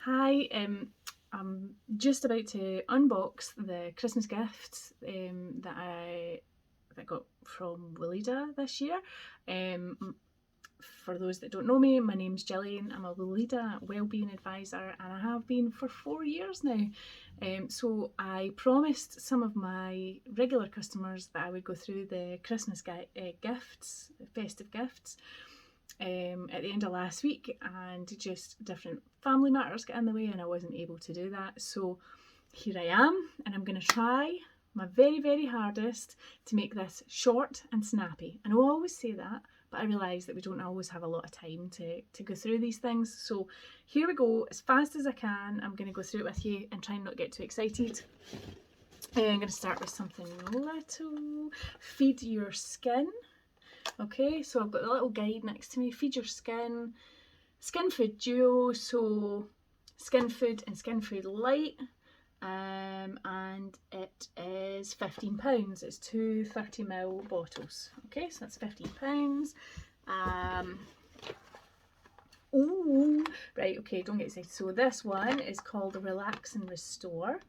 Hi, I'm just about to unbox the Christmas gifts that I got from Weleda this year. For those that don't know me, my name's Gillian. I'm a Weleda Wellbeing Advisor and I have been for 4 years now. So I promised some of my regular customers that I would go through the Christmas gifts, festive gifts, at the end of last week, and just different family matters got in the way and I wasn't able to do that. So here I am, and I'm going to try my very hardest to make this short and snappy. And I always say that, but I realise that we don't always have a lot of time to go through these things. So here we go, as fast as I can. I'm going to go through it with you and try and not get too excited. I'm going to start with something little. Feed your skin. Okay, so I've got the little guide next to me. Feed your skin. Skin food duo, so skin food and skin food light. And it is £15. It's two 30ml bottles. Okay, so that's £15. Oh, right, okay, don't get excited. So this one is called Relax and Restore.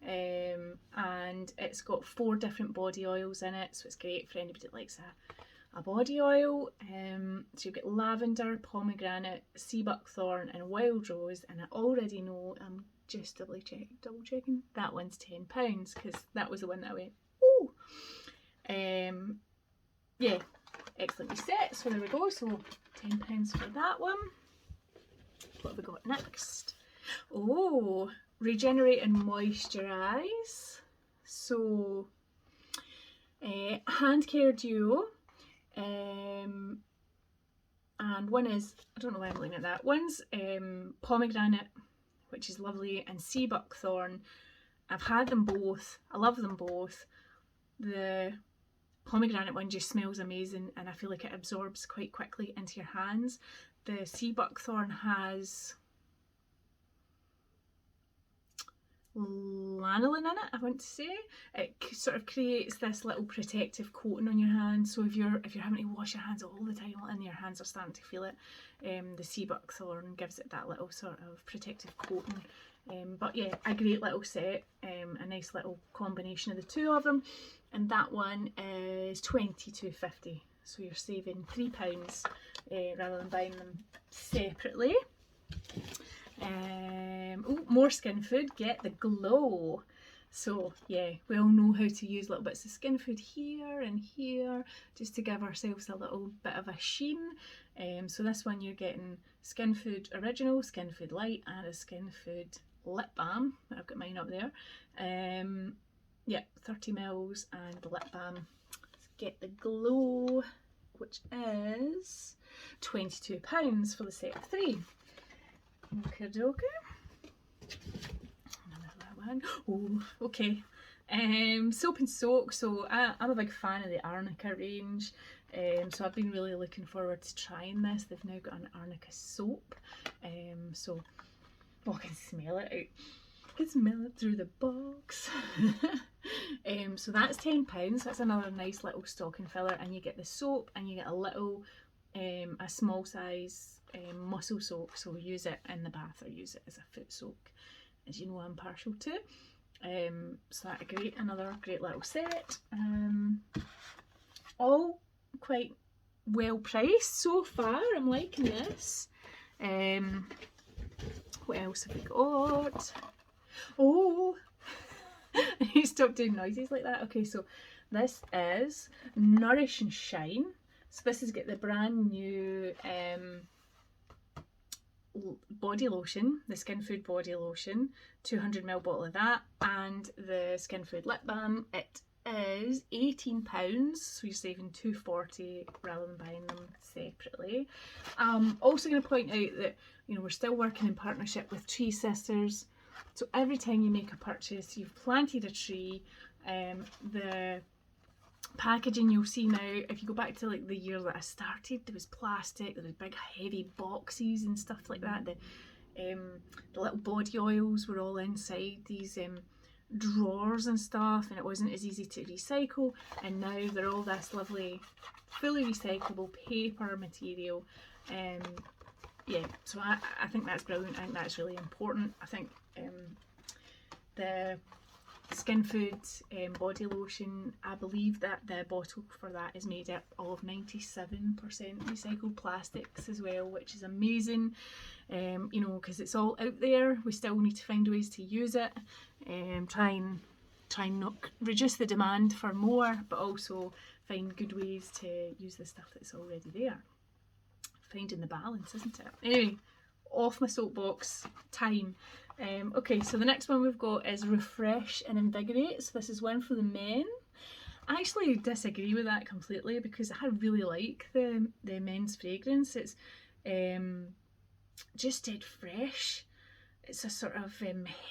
And it's got 4 different body oils in it, so it's great for anybody that likes a body oil. So you've got lavender, pomegranate, sea buckthorn and wild rose, and I already know, I'm just double checking, that one's £10 because that was the one that I went, oh. Yeah, excellent set. So there we go, so £10 for that one. What have we got next? Oh, regenerate and moisturise. So hand care duo. And one is, I don't know why I'm looking at that, one's pomegranate, which is lovely, and sea buckthorn. I've had them both, I love them both. The pomegranate one just smells amazing and I feel like it absorbs quite quickly into your hands. The sea buckthorn has lanolin in it, I want to say. It sort of creates this little protective coating on your hands, so if you're having to wash your hands all the time and your hands are starting to feel it, the sea buckthorn gives it that little sort of protective coating. But yeah, a great little set, a nice little combination of the two of them, and that one is £22.50, so you're saving £3 rather than buying them separately. Oh, more skin food, get the glow. So yeah, we all know how to use little bits of skin food here and here just to give ourselves a little bit of a sheen. So this one you're getting skin food original, skin food light, and a skin food lip balm. I've got mine up there. Yeah, 30ml and the lip balm. Get the glow, which is £22 for the set of 3. Okay, another one. Oh, okay. Soap and soak. So I'm a big fan of the Arnica range. So I've been really looking forward to trying this. They've now got an Arnica soap. So I can smell it out. I can smell it through the box. So that's £10. That's another nice little stocking filler, and you get the soap and you get a little, a small size muscle soak, so use it in the bath or use it as a foot soak, as you know I'm partial to. So that's another great little set. All quite well priced so far. I'm liking this. What else have we got? Oh, you stop doing noises like that. Okay, so this is Nourish and Shine. So this has got the brand new body lotion, the Skin Food body lotion, 200ml bottle of that, and the Skin Food lip balm. It is £18, so you're saving £2.40 rather than buying them separately. Also going to point out that, you know, we're still working in partnership with Tree Sisters, so every time you make a purchase, you've planted a tree. The packaging you'll see now, if you go back to like the year that I started, there was plastic, there was big heavy boxes and stuff like that. The little body oils were all inside these drawers and stuff, and it wasn't as easy to recycle, and now they're all this lovely fully recyclable paper material. yeah, so I think that's brilliant. I think that's really important. I think the Skin Food body lotion, I believe that the bottle for that is made up of 97% recycled plastics as well, which is amazing. You know, because it's all out there. We still need to find ways to use it. Try and not reduce the demand for more, but also find good ways to use the stuff that's already there. Finding the balance, isn't it? Anyway, off my soapbox. Time. Okay, so the next one we've got is Refresh and Invigorate. So this is one for the men. I actually disagree with that completely because I really like the men's fragrance. It's just dead fresh. It's a sort of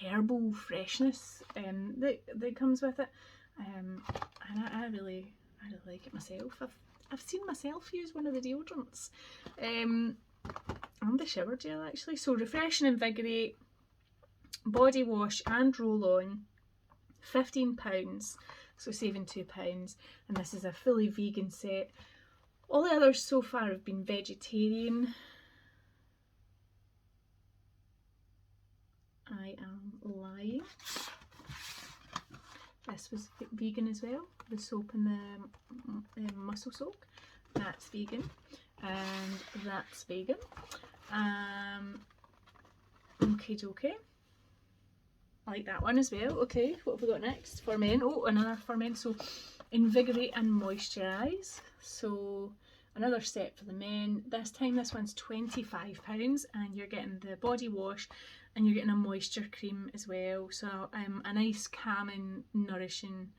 herbal freshness that comes with it, and I really like it myself. I've seen myself use one of the deodorants, and the shower gel actually. So Refresh and Invigorate body wash and roll on, £15, so saving £2, and this is a fully vegan set. All the others so far have been vegetarian. I am lying. This was vegan as well. The soap and the muscle soak, that's vegan, and that's vegan. Okay. I like that one as well. Okay, what have we got next for men? Oh, another for men. So Invigorate and Moisturise. So another set for the men. This time this one's £25, and you're getting the body wash and you're getting a moisture cream as well. So a nice calming, nourishing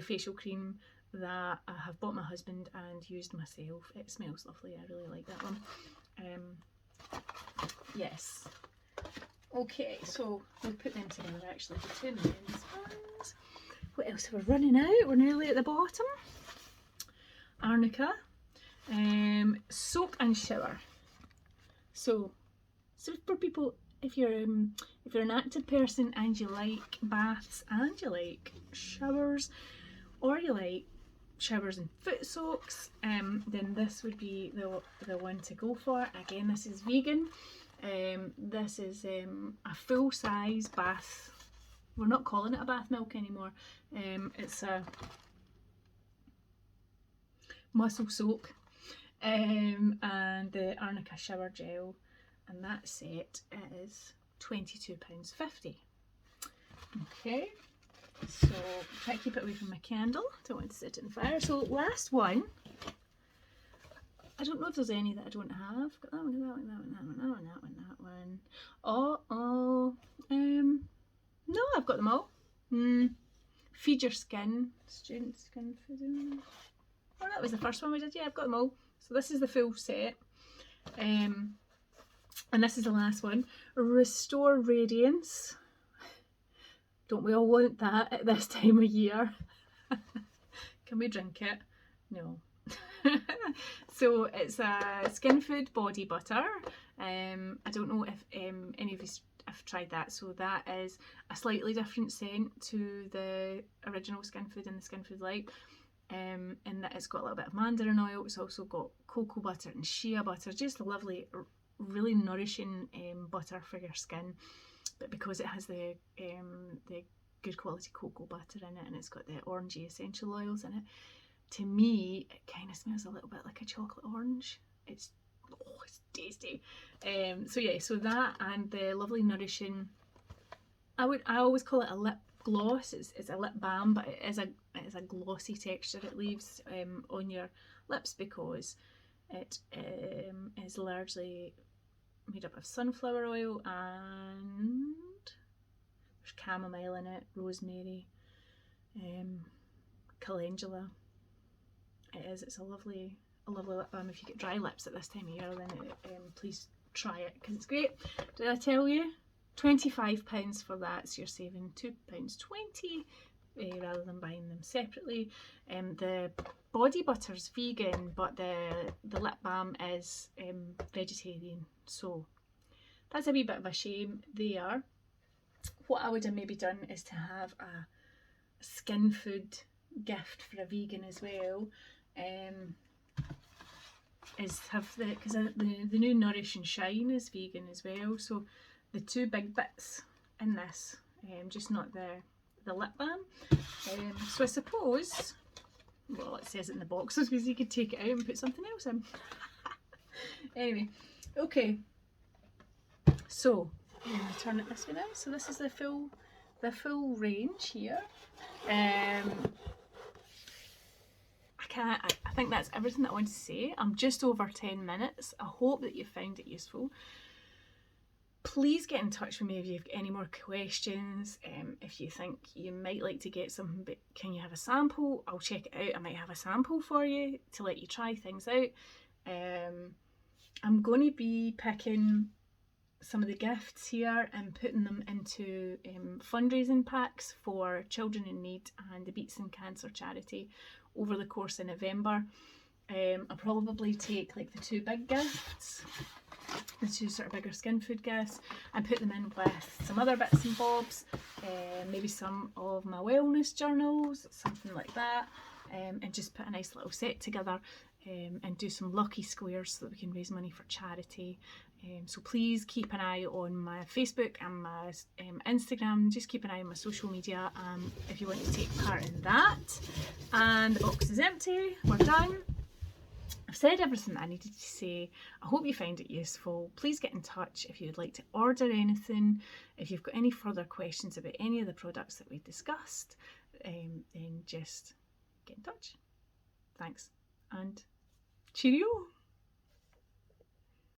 facial cream that I have bought my husband and used myself. It smells lovely. I really like that one. Yes. Okay, so we'll put them together actually, the two men's ones. What else are we running out? We're nearly at the bottom. Arnica, soak and shower. So for people, if you're an active person and you like baths and you like showers, or you like showers and foot soaks, then this would be the one to go for. Again, this is vegan. This is a full size bath. We're not calling it a bath milk anymore. It's a muscle soak, and the Arnica shower gel, and that set is £22.50. Okay, so try to keep it away from my candle. Don't want to set it on fire. So last one. I don't know if there's any that I don't have. Got that one, that one, that one, that one, that one, that one, that one. No, I've got them all. Feed Your Skin, student skin food. Oh, that was the first one we did. Yeah, I've got them all. So this is the full set. And this is the last one. Restore Radiance. Don't we all want that at this time of year? Can we drink it? No. So it's a Skin Food body butter. I don't know if any of you have tried that. So that is a slightly different scent to the original Skin Food and the Skin Food Light, in that it's got a little bit of mandarin oil. It's also got cocoa butter and shea butter, just a lovely, really nourishing butter for your skin. But because it has the good quality cocoa butter in it, and it's got the orangey essential oils in it, to me it kind of smells a little bit like a chocolate orange. It's tasty. So yeah, so that and the lovely nourishing, I always call it a lip gloss. It's a lip balm, but it is a glossy texture it leaves on your lips, because it is largely made up of sunflower oil, and there's chamomile in it, rosemary, calendula. It's a lovely lip balm. If you get dry lips at this time of year, then please try it, because it's great. Did I tell you? £25 for that, so you're saving £2.20 rather than buying them separately. The body butter's vegan, but the lip balm is vegetarian, so that's a wee bit of a shame there. What I would have maybe done is to have a Skin Food gift for a vegan as well. is have because the new Nourish and Shine is vegan as well, so the two big bits in this, just not the lip balm. So I suppose, well, it says it in the box, so because you could take it out and put something else in. Anyway, okay, so I'm going to turn it this way now. So this is the full range here. I think that's everything that I want to say. I'm just over 10 minutes. I hope that you found it useful. Please get in touch with me if you've got any more questions. If you think you might like to get something, but can you have a sample? I'll check it out. I might have a sample for you to let you try things out. I'm going to be picking some of the gifts here and putting them into fundraising packs for Children in Need and the Beats and Cancer charity over the course of November. I'll probably take like the two big gifts, the two sort of bigger skin food gifts, and put them in with some other bits and bobs, maybe some of my wellness journals, something like that, and just put a nice little set together and do some lucky squares so that we can raise money for charity. So please keep an eye on my Facebook and my Instagram. Just keep an eye on my social media if you want to take part in that. And the box is empty. We're done. I've said everything that I needed to say. I hope you found it useful. Please get in touch if you'd like to order anything. If you've got any further questions about any of the products that we discussed, then just get in touch. Thanks and cheerio.